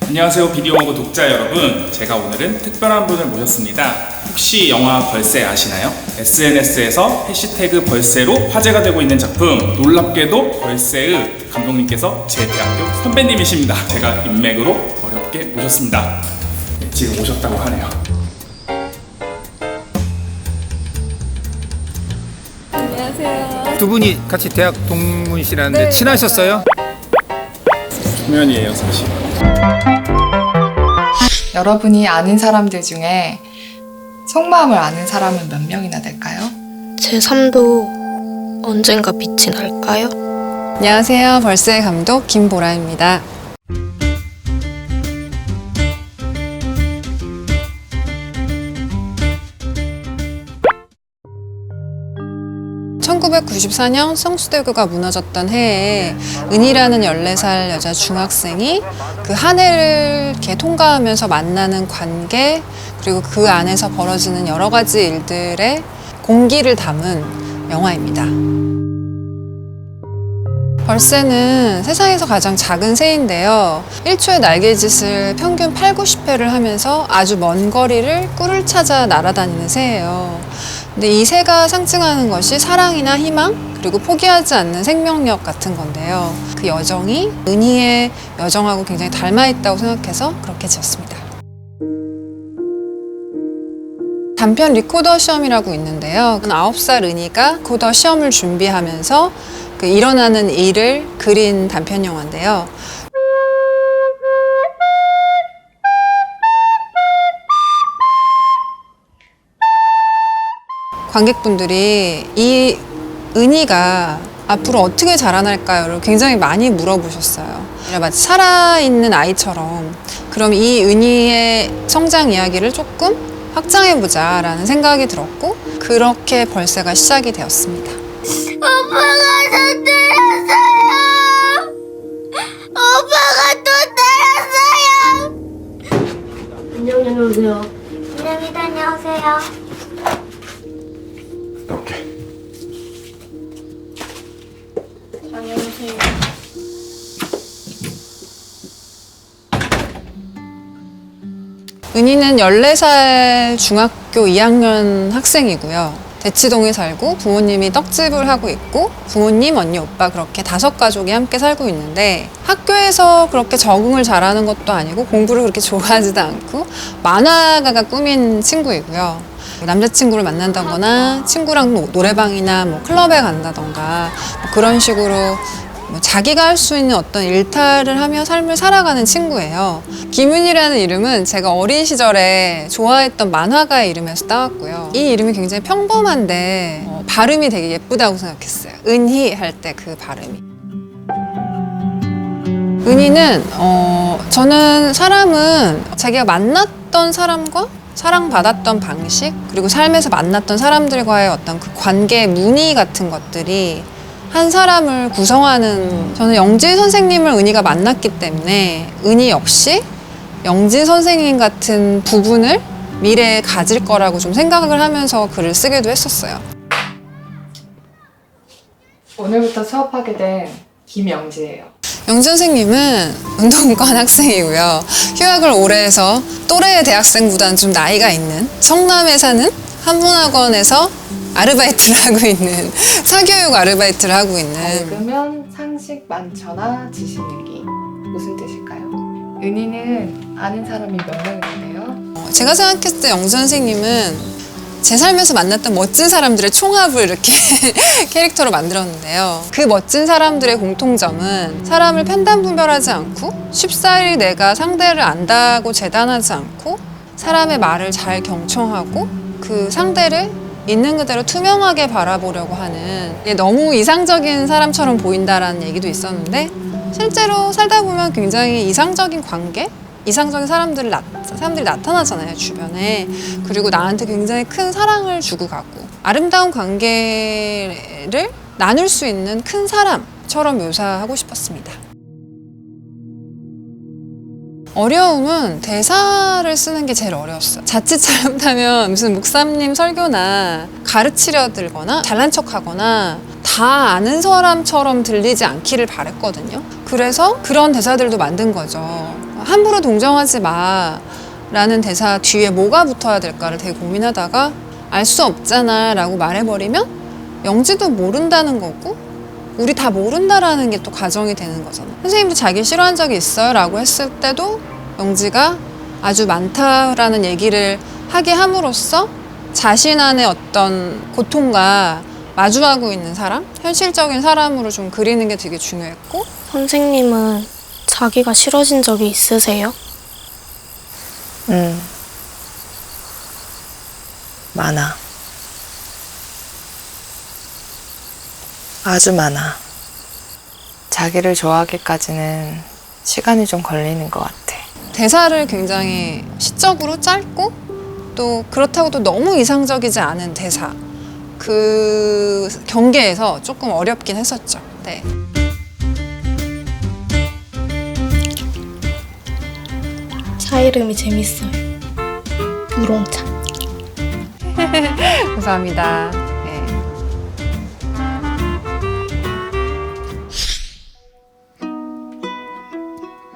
안녕하세요 비디오머그 독자 여러분, 제가 오늘은 특별한 분을 모셨습니다. 혹시 영화 벌새 아시나요? SNS에서 해시태그 벌새로 화제가 되고 있는 작품, 놀랍게도 벌새의 감독님께서 제 대학교 선배님이십니다. 제가 인맥으로 어렵게 모셨습니다. 네, 지금 오셨다고 하네요. 안녕하세요. 두 분이 같이 대학 동문이시라는데 네, 친하셨어요? 후면이에요 사실. 여러분이 아는 사람들 중에 속마음을 아는 사람은 몇 명이나 될까요? 제 삶도 언젠가 빛이 날까요? 안녕하세요. 벌새 감독 김보라입니다. (1994년) 성수대교가 무너졌던 해에 은희라는 14살 여자 중학생이 그 한 해를 이렇게 통과하면서 만나는 관계, 그리고 그 안에서 벌어지는 여러 가지 일들의 공기를 담은 영화입니다. 벌새는 세상에서 가장 작은 새인데요. 1초의 날개짓을 평균 8, 90회를 하면서 아주 먼 거리를 꿀을 찾아 날아다니는 새예요. 근데 이 새가 상징하는 것이 사랑이나 희망, 그리고 포기하지 않는 생명력 같은 건데요. 그 여정이 은희의 여정하고 굉장히 닮아있다고 생각해서 그렇게 지었습니다. 단편 리코더 시험이라고 있는데요. 9살 은희가 리코더 시험을 준비하면서 그 일어나는 일을 그린 단편 영화인데요. 관객분들이 이 은희가 앞으로 어떻게 자라날까요를 굉장히 많이 물어보셨어요. 마치 살아있는 아이처럼, 그럼 이 은희의 성장 이야기를 조금 확장해보자 라는 생각이 들었고, 그렇게 벌새가 시작이 되었습니다. 오빠가 저 때렸어요! 오빠가 또 때렸어요! 안녕, 다녀오세요. 안녕히 다녀오세요. 오케이. 다녀오세요. 은희는 14살 중학교 2학년 학생이고요. 대치동에 살고 부모님이 떡집을 하고 있고, 부모님, 언니, 오빠 그렇게 5가족이 함께 살고 있는데, 학교에서 그렇게 적응을 잘하는 것도 아니고 공부를 그렇게 좋아하지도 않고 만화가가 꿈인 친구이고요. 남자친구를 만난다거나 친구랑 노래방이나 클럽에 간다던가 그런 식으로 자기가 할 수 있는 어떤 일탈을 하며 삶을 살아가는 친구예요. 김은희라는 이름은 제가 어린 시절에 좋아했던 만화가의 이름에서 따왔고요. 이 이름이 굉장히 평범한데 발음이 되게 예쁘다고 생각했어요. 은희 할 때 그 발음이. 은희는 저는 사람은 자기가 만났던 사람과 사랑받았던 방식, 그리고 삶에서 만났던 사람들과의 어떤 그 관계의 무늬 같은 것들이 한 사람을 구성하는, 저는 영진 선생님을 은희가 만났기 때문에 은희 역시 영진 선생님 같은 부분을 미래에 가질 거라고 좀 생각을 하면서 글을 쓰기도 했었어요. 오늘부터 수업하게 된 김영지예요. 영진 선생님은 운동권 학생이고요. 휴학을 오래 해서 또래 대학생보다는 좀 나이가 있는 성남에 사는 한문학원에서 아르바이트를 하고 있는, 사교육 아르바이트를 하고 있는. 밝으면 상식 많거나 지식인기. 무슨 뜻일까요? 은희는 아는 사람이 몇 명이 되세요? 제가 생각했을 때 영진 선생님은 제 삶에서 만났던 멋진 사람들의 총합을 이렇게 캐릭터로 만들었는데요. 그 멋진 사람들의 공통점은 사람을 편단분별하지 않고, 쉽사리 내가 상대를 안다고 재단하지 않고, 사람의 말을 잘 경청하고 그 상대를 있는 그대로 투명하게 바라보려고 하는, 너무 이상적인 사람처럼 보인다라는 얘기도 있었는데, 실제로 살다 보면 굉장히 이상적인 관계? 이상적인 사람들이 나타나잖아요, 주변에. 그리고 나한테 굉장히 큰 사랑을 주고 가고, 아름다운 관계를 나눌 수 있는 큰 사람처럼 묘사하고 싶었습니다. 어려움은 대사를 쓰는 게 제일 어려웠어요. 자칫 잘못하면 무슨 목사님 설교나 가르치려 들거나 잘난 척하거나 다 아는 사람처럼 들리지 않기를 바랬거든요. 그래서 그런 대사들도 만든 거죠. 함부로 동정하지 마 라는 대사 뒤에 뭐가 붙어야 될까를 되게 고민하다가 알 수 없잖아 라고 말해버리면 영지도 모른다는 거고 우리 다 모른다라는 게 또 가정이 되는 거잖아. 선생님도 자기 싫어한 적이 있어요? 라고 했을 때도 영지가 아주 많다라는 얘기를 하게 함으로써 자신 안의 어떤 고통과 마주하고 있는 사람, 현실적인 사람으로 좀 그리는 게 되게 중요했고. 선생님은 자기가 싫어진 적이 있으세요? 많아. 아주 많아. 자기를 좋아하기까지는 시간이 좀 걸리는 것 같아. 대사를 굉장히 시적으로 짧고 또 그렇다고 또 너무 이상적이지 않은 대사, 그 경계에서 조금 어렵긴 했었죠. 네. 차 이름이 재밌어요. 우롱차. 감사합니다. 네.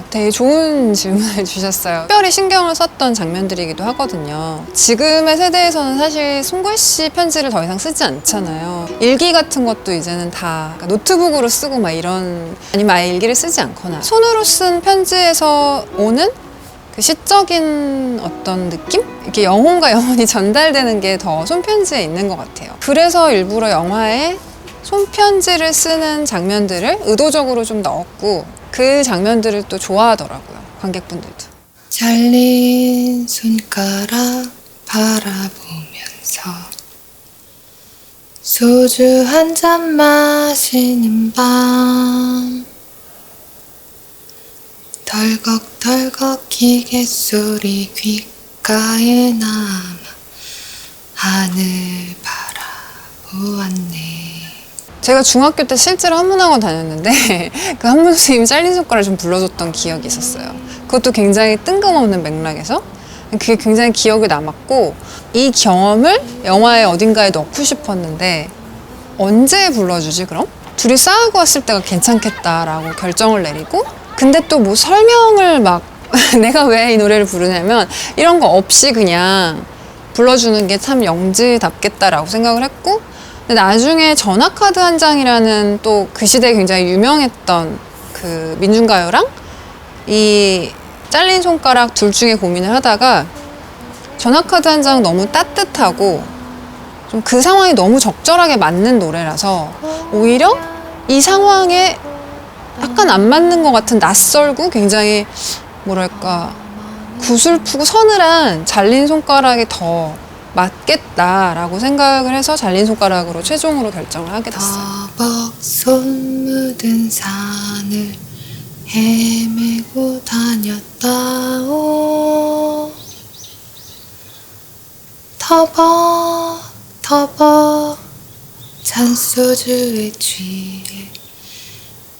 되게 좋은 질문을 주셨어요. 특별히 신경을 썼던 장면들이기도 하거든요. 지금의 세대에서는 사실 송글씨 편지를 더 이상 쓰지 않잖아요. 일기 같은 것도 이제는 다 노트북으로 쓰고 막 이런, 아니면 아예 일기를 쓰지 않거나 손으로 쓴 편지에서 오는 그 시적인 어떤 느낌? 이렇게 영혼과 영혼이 전달되는 게 더 손편지에 있는 것 같아요. 그래서 일부러 영화에 손편지를 쓰는 장면들을 의도적으로 좀 넣었고 그 장면들을 또 좋아하더라고요, 관객분들도. 잘린 손가락 바라보면서 소주 한 잔 마시는 밤 덜컥덜컥 기계 소리 귓가에 남아 하늘 바라보았네. 제가 중학교 때 실제로 한문학원 다녔는데 그 한문 선생님이 잘린 손가락을 좀 불러줬던 기억이 있었어요. 그것도 굉장히 뜬금없는 맥락에서 그게 굉장히 기억에 남았고, 이 경험을 영화의 어딘가에 넣고 싶었는데 언제 불러주지 그럼? 둘이 싸우고 왔을 때가 괜찮겠다라고 결정을 내리고, 근데 또 뭐 설명을 막 내가 왜 이 노래를 부르냐면 이런 거 없이 그냥 불러주는 게 참 영지답겠다라고 생각을 했고, 근데 나중에 전화카드 한 장이라는 또 그 시대에 굉장히 유명했던 그 민중가요랑 이 잘린 손가락 둘 중에 고민을 하다가 전화카드 한 장 너무 따뜻하고 좀 그 상황이 너무 적절하게 맞는 노래라서 오히려 이 상황에 약간 안 맞는 것 같은 낯설고 굉장히 뭐랄까 구슬프고 서늘한 잘린 손가락이 더 맞겠다라고 생각을 해서 잘린 손가락으로 최종으로 결정을 하게 됐어요. 터벅 손 묻은 산을 헤매고 다녔다오. 터벅 터벅 잔소주에 취해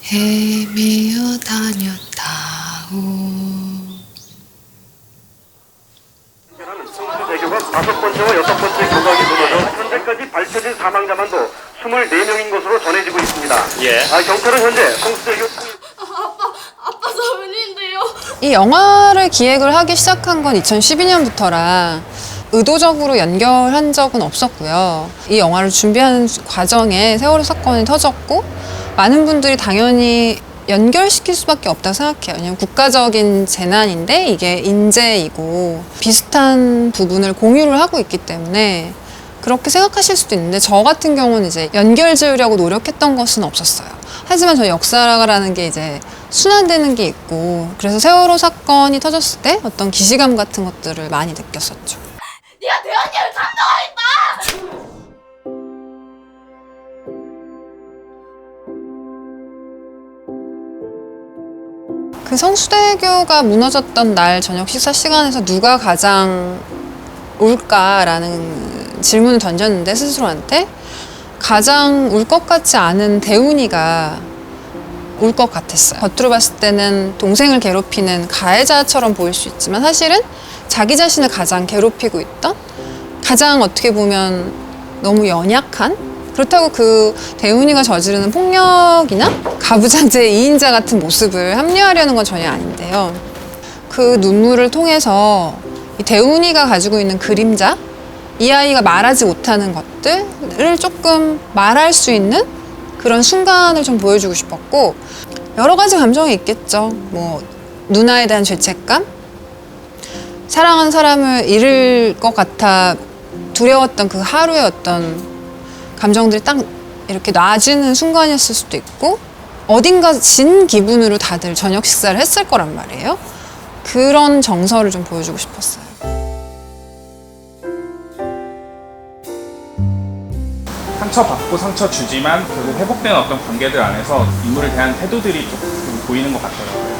헤매어 다녔다오. 대교가 5번째와 6번째 교각이 무너져 현재까지 밝혀진 사망자만도 24명인 것으로 전해지고 있습니다. 경찰은 현재 성수대교 아빠 사연인데요. 이 영화를 기획을 하기 시작한 건 2012년부터라 의도적으로 연결한 적은 없었고요. 이 영화를 준비하는 과정에 세월호 사건이 터졌고 많은 분들이 당연히 연결시킬 수밖에 없다고 생각해요. 왜냐면 국가적인 재난인데 이게 인재이고 비슷한 부분을 공유를 하고 있기 때문에 그렇게 생각하실 수도 있는데, 저 같은 경우는 이제 연결 지으려고 노력했던 것은 없었어요. 하지만 저 역사라는 게 이제 순환되는 게 있고, 그래서 세월호 사건이 터졌을 때 어떤 기시감 같은 것들을 많이 느꼈었죠. 네가 대현이를 감동하겠다. 그 성수대교가 무너졌던 날 저녁 식사 시간에서 누가 가장 울까라는 질문을 던졌는데 스스로한테 가장 울 것 같지 않은 대훈이가 울 것 같았어요. 겉으로 봤을 때는 동생을 괴롭히는 가해자처럼 보일 수 있지만 사실은 자기 자신을 가장 괴롭히고 있던, 가장 어떻게 보면 너무 연약한, 그렇다고 그 대훈이가 저지르는 폭력이나 가부장제의 2인자 같은 모습을 합리화하려는 건 전혀 아닌데요. 그 눈물을 통해서 이 대운이가 가지고 있는 그림자, 이 아이가 말하지 못하는 것들을 조금 말할 수 있는 그런 순간을 좀 보여주고 싶었고, 여러 가지 감정이 있겠죠. 뭐 누나에 대한 죄책감, 사랑하는 사람을 잃을 것 같아 두려웠던 그 하루의 어떤 감정들이 딱 이렇게 놔지는 순간이었을 수도 있고, 어딘가 진 기분으로 다들 저녁 식사를 했을 거란 말이에요. 그런 정서를 좀 보여주고 싶었어요. 상처받고 상처 주지만 결국 회복되는 어떤 관계들 안에서 인물에 대한 태도들이 조금 보이는 것 같더라고요.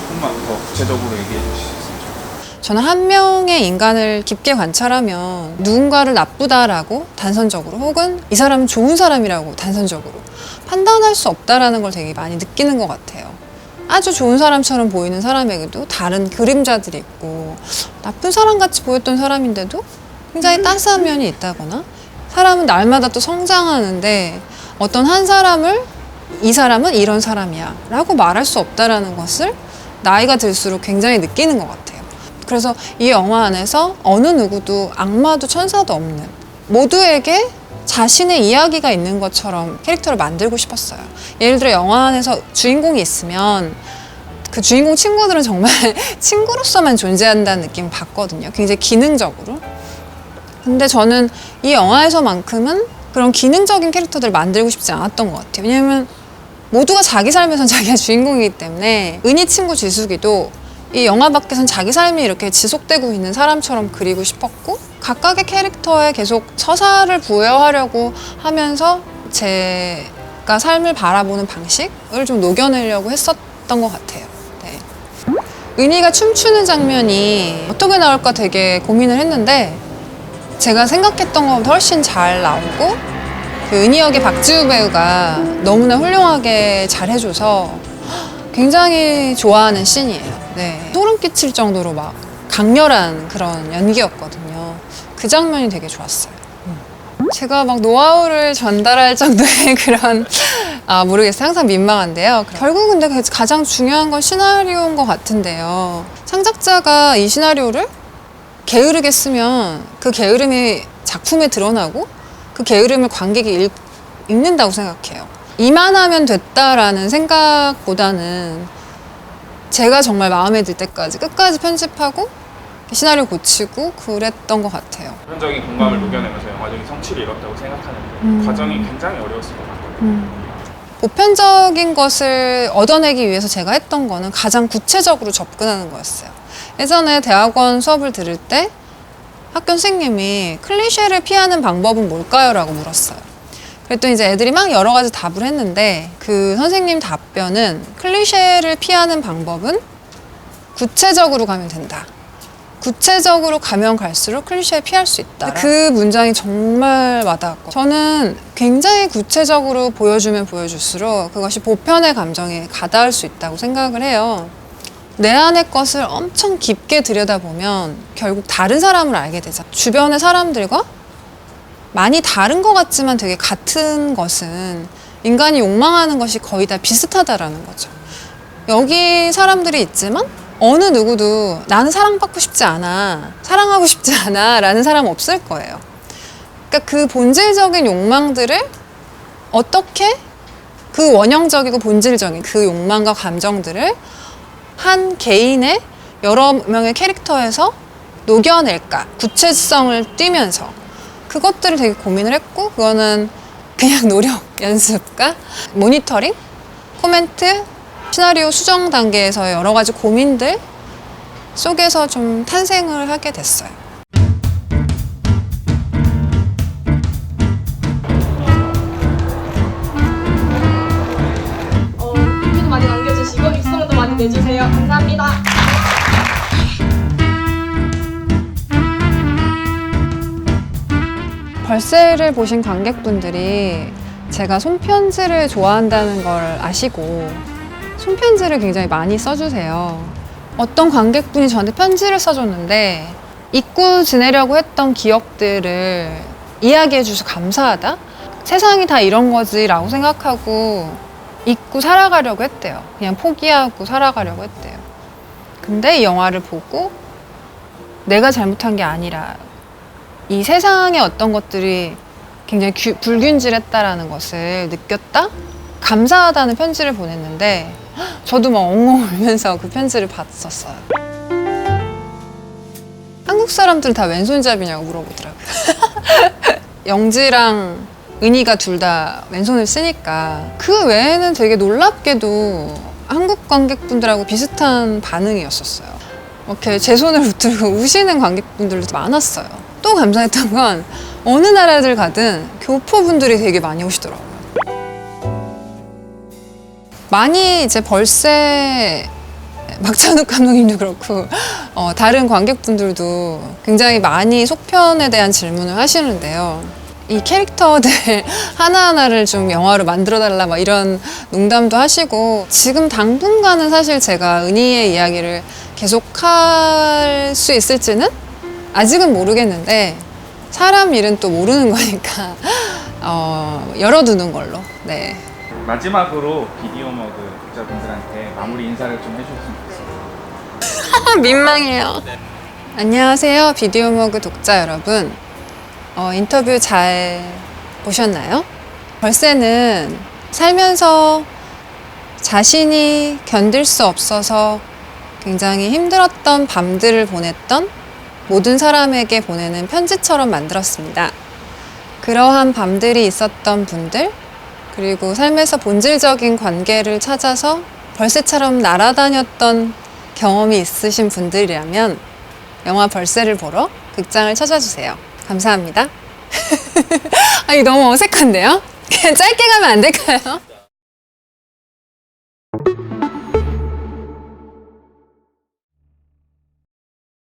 조금만 더 구체적으로 얘기해 주실 수 있을까요? 저는 한 명의 인간을 깊게 관찰하면 누군가를 나쁘다라고 단선적으로, 혹은 이 사람은 좋은 사람이라고 단선적으로 판단할 수 없다라는 걸 되게 많이 느끼는 것 같아요. 아주 좋은 사람처럼 보이는 사람에게도 다른 그림자들이 있고, 나쁜 사람같이 보였던 사람인데도 굉장히 따스한 면이 있다거나, 사람은 날마다 또 성장하는데 어떤 한 사람을 이 사람은 이런 사람이야 라고 말할 수 없다라는 것을 나이가 들수록 굉장히 느끼는 것 같아요. 그래서 이 영화 안에서 어느 누구도 악마도 천사도 없는, 모두에게 자신의 이야기가 있는 것처럼 캐릭터를 만들고 싶었어요. 예를 들어 영화 안에서 주인공이 있으면 그 주인공 친구들은 정말 친구로서만 존재한다는 느낌을 받거든요. 굉장히 기능적으로. 근데 저는 이 영화에서만큼은 그런 기능적인 캐릭터들을 만들고 싶지 않았던 것 같아요. 왜냐면 모두가 자기 삶에선 자기가 주인공이기 때문에, 은희 친구 지숙이도 이 영화 밖에선 자기 삶이 이렇게 지속되고 있는 사람처럼 그리고 싶었고, 각각의 캐릭터에 계속 서사를 부여하려고 하면서 제가 삶을 바라보는 방식을 좀 녹여내려고 했었던 것 같아요. 네. 은희가 춤추는 장면이 어떻게 나올까 되게 고민을 했는데, 제가 생각했던 것보다 훨씬 잘 나오고, 그 은희 역의 박지우 배우가 너무나 훌륭하게 잘 해줘서 굉장히 좋아하는 씬이에요. 네. 소름 끼칠 정도로 막 강렬한 그런 연기였거든요. 그 장면이 되게 좋았어요. 제가 막 노하우를 전달할 정도의 그런, 모르겠어요. 항상 민망한데요. 결국은 근데 가장 중요한 건 시나리오인 것 같은데요. 창작자가 이 시나리오를 게으르게 쓰면 그 게으름이 작품에 드러나고 그 게으름을 관객이 읽는다고 생각해요. 이만하면 됐다라는 생각보다는 제가 정말 마음에 들 때까지 끝까지 편집하고 시나리오 고치고 그랬던 것 같아요. 보편적인 공감을 녹여내면서 영화적인 성취를 이뤘다고 생각하는데 과정이 굉장히 어려웠을 것 같거든요. 보편적인 것을 얻어내기 위해서 제가 했던 거는 가장 구체적으로 접근하는 거였어요. 예전에 대학원 수업을 들을 때 학교 선생님이 클리셰를 피하는 방법은 뭘까요? 라고 물었어요. 그랬더니 이제 애들이 막 여러 가지 답을 했는데, 그 선생님 답변은 클리셰를 피하는 방법은 구체적으로 가면 된다. 구체적으로 가면 갈수록 클리셰를 피할 수 있다. 그 문장이 정말 와닿았고, 저는 굉장히 구체적으로 보여주면 보여줄수록 그것이 보편의 감정에 가닿을 수 있다고 생각을 해요. 내 안의 것을 엄청 깊게 들여다보면 결국 다른 사람을 알게 되죠. 주변의 사람들과 많이 다른 것 같지만 되게 같은 것은, 인간이 욕망하는 것이 거의 다 비슷하다라는 거죠. 여기 사람들이 있지만 어느 누구도 나는 사랑받고 싶지 않아, 사랑하고 싶지 않아 라는 사람 없을 거예요. 그러니까 그 본질적인 욕망들을 어떻게, 그 원형적이고 본질적인 그 욕망과 감정들을 한 개인의 여러 명의 캐릭터에서 녹여낼까, 구체성을 띠면서 그것들을 되게 고민을 했고, 그거는 그냥 노력, 연습과 모니터링, 코멘트, 시나리오 수정 단계에서의 여러 가지 고민들 속에서 좀 탄생을 하게 됐어요. 리뷰도 많이 남겨주시고 입소문도 많이 내주세요. 감사합니다. 벌새를 보신 관객분들이 제가 손편지를 좋아한다는 걸 아시고 손편지를 굉장히 많이 써주세요. 어떤 관객분이 저한테 편지를 써줬는데, 잊고 지내려고 했던 기억들을 이야기해 주셔서 감사하다? 세상이 다 이런 거지 라고 생각하고 잊고 살아가려고 했대요. 그냥 포기하고 살아가려고 했대요. 근데 이 영화를 보고 내가 잘못한 게 아니라 이 세상의 어떤 것들이 굉장히 불균질했다라는 것을 느꼈다? 감사하다는 편지를 보냈는데 저도 막 엉엉 울면서 그 편지를 봤었어요. 한국 사람들은 다 왼손잡이냐고 물어보더라고요. 영지랑 은희가 둘 다 왼손을 쓰니까 그 외에는 되게 놀랍게도 한국 관객분들하고 비슷한 반응이었었어요. 이렇게 제 손을 붙들고 우시는 관객분들도 많았어요. 또 감사했던 건 어느 나라들 가든 교포분들이 되게 많이 오시더라고요. 많이 이제 벌새 박찬욱 감독님도 그렇고 다른 관객분들도 굉장히 많이 속편에 대한 질문을 하시는데요. 이 캐릭터들 하나하나를 좀 영화로 만들어달라 막 이런 농담도 하시고 지금 당분간은 사실 제가 은희의 이야기를 계속할 수 있을지는 아직은 모르겠는데 사람 일은 또 모르는 거니까 열어두는 걸로. 네. 마지막으로 비디오 머그 독자분들한테 마무리 인사를 좀 해주셨으면 좋겠어요. 민망해요. 안녕하세요, 비디오 머그 독자 여러분. 인터뷰 잘 보셨나요? 벌새는 살면서 자신이 견딜 수 없어서 굉장히 힘들었던 밤들을 보냈던 모든 사람에게 보내는 편지처럼 만들었습니다. 그러한 밤들이 있었던 분들, 그리고 삶에서 본질적인 관계를 찾아서 벌새처럼 날아다녔던 경험이 있으신 분들이라면 영화 벌새를 보러 극장을 찾아주세요. 감사합니다. 아니, 너무 어색한데요? 그냥 짧게 가면 안 될까요?